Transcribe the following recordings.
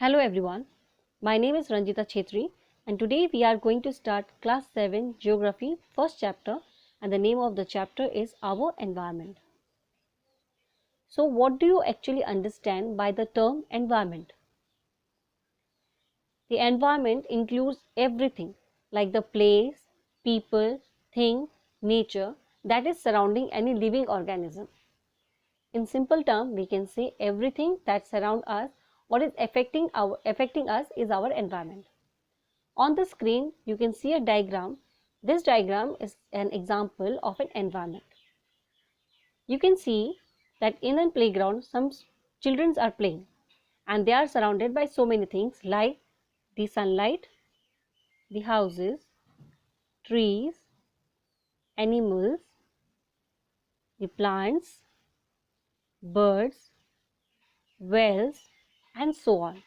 Hello everyone, my name is Ranjita Chetri and today we are going to start class 7 geography first chapter and the name of the chapter is Our Environment. So what do you actually understand by the term environment? The environment includes everything like the place, people, thing, nature that is surrounding any living organism. In simple terms, we can say everything that surrounds us, what is affecting us is our environment. On the screen, you can see a diagram. This diagram is an example of an environment. You can see that in a playground, some children are playing and they are surrounded by so many things like the sunlight, the houses, trees, animals, the plants, birds, wells, and so on.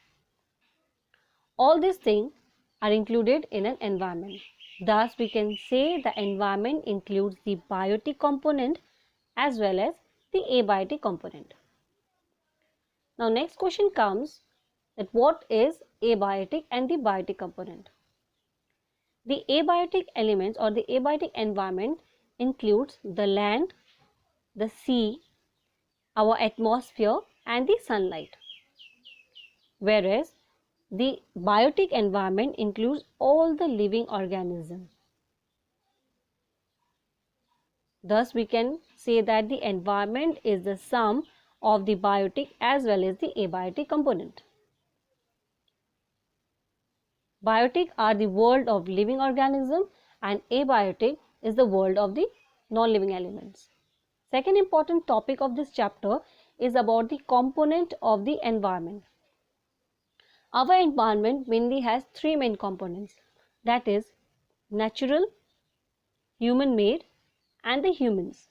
All these things are included in an environment. Thus, we can say the environment includes the biotic component as well as the abiotic component. Now, next question comes that what is abiotic and the biotic component? The abiotic elements or the abiotic environment includes the land, the sea, our atmosphere and the sunlight. Whereas the biotic environment includes all the living organisms. Thus, we can say that the environment is the sum of the biotic as well as the abiotic component. Biotic are the world of living organism and abiotic is the world of the non-living elements. Second important topic of this chapter is about the component of the environment. Our environment mainly has three main components, that is natural, human-made and the humans.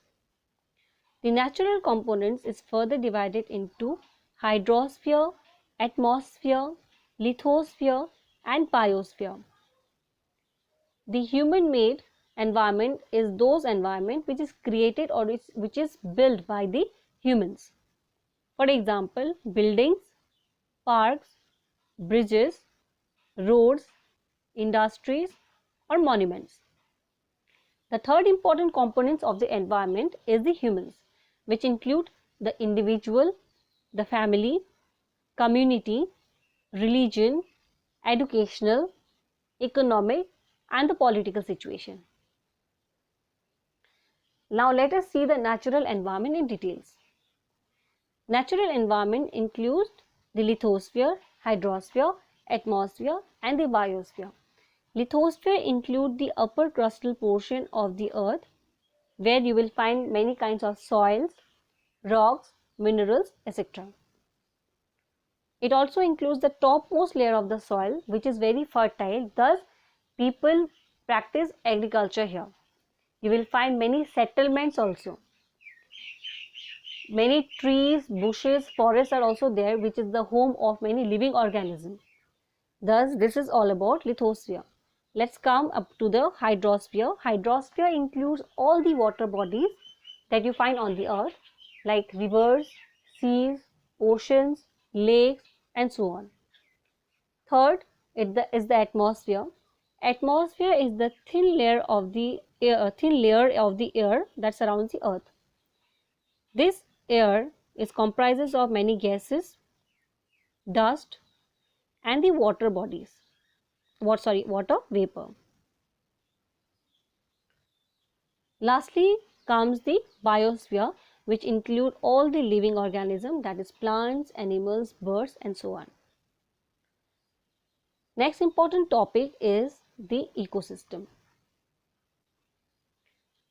The natural components is further divided into hydrosphere, atmosphere, lithosphere and biosphere. The human-made environment is those environment which is created or which is built by the humans. For example, buildings, parks, bridges, roads, industries or monuments. The third important components of the environment is the humans, which include the individual, the family, community, religion, educational, economic and the political situation. Now let us see the natural environment in details. Natural environment includes the lithosphere, hydrosphere, atmosphere and the biosphere. Lithosphere include the upper crustal portion of the earth where you will find many kinds of soils, rocks, minerals, etc. It also includes the topmost layer of the soil which is very fertile, thus people practice agriculture here. You will find many settlements also. Many trees, bushes, forests are also there which is the home of many living organisms. Thus this is all about lithosphere. Let's come up to the hydrosphere. Hydrosphere includes all the water bodies that you find on the earth like rivers, seas, oceans, lakes and so on. Third is the atmosphere. Atmosphere is the thin layer of the air that surrounds the earth. This air is comprises of many gases, dust and the water bodies. Water vapor. Lastly comes the biosphere which include all the living organisms, that is plants, animals, birds and so on. Next important topic is the ecosystem.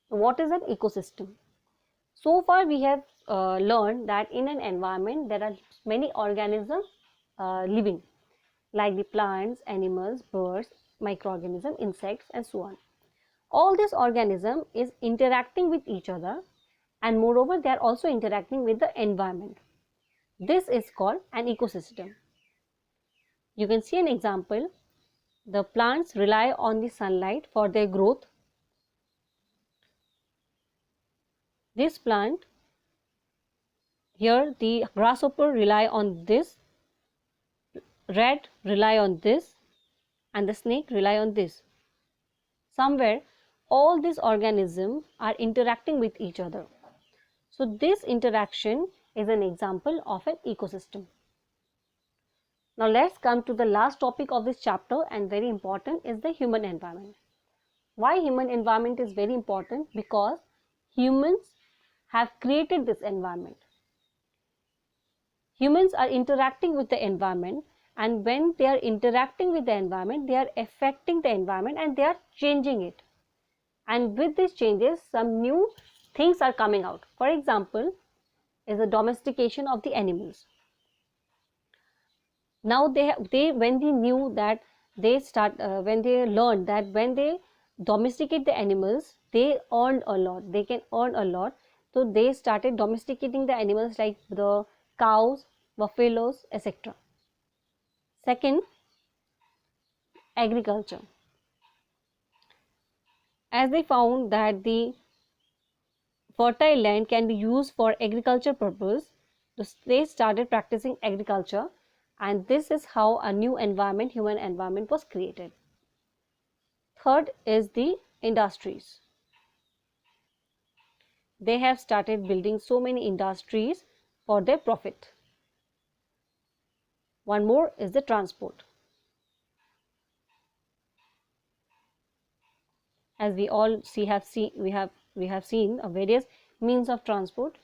What is an ecosystem? So far we have learned that in an environment there are many organisms living like the plants, animals, birds, microorganisms, insects and so on. All this organism is interacting with each other and moreover they are also interacting with the environment. This is called an ecosystem. You can see an example. The plants rely on the sunlight for their growth. This plant here, the grasshopper rely on this rat rely on this and the snake rely on this. Somewhere all these organisms are interacting with each other. So this interaction is an example of an ecosystem. Now let's come to the last topic of this chapter, and very important, is the human environment. Why human environment is very important? Because humans have created this environment. Humans are interacting with the environment, and when they are interacting with the environment, they are affecting the environment and they are changing it. And with these changes, some new things are coming out. For example, is the domestication of the animals. Now when they knew that when they learned that when they domesticate the animals, they earned a lot, they can earn a lot. So they started domesticating the animals like the cows, buffaloes, etc. Second, agriculture. As they found that the fertile land can be used for agriculture purpose, so they started practicing agriculture, and this is how a new environment, human environment, was created. Third is the industries. They have started building so many industries for their profit. One more is the transport. As we all we have seen various means of transport,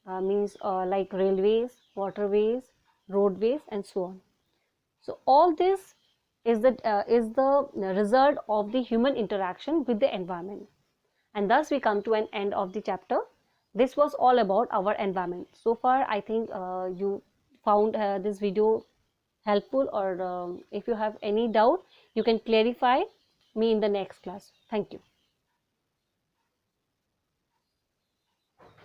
means like railways, waterways, roadways, and so on. So all this is the result of the human interaction with the environment. And thus we come to an end of the chapter. This was all about our environment. So far I think you found this video helpful, or if you have any doubt, you can clarify me in the next class. Thank you.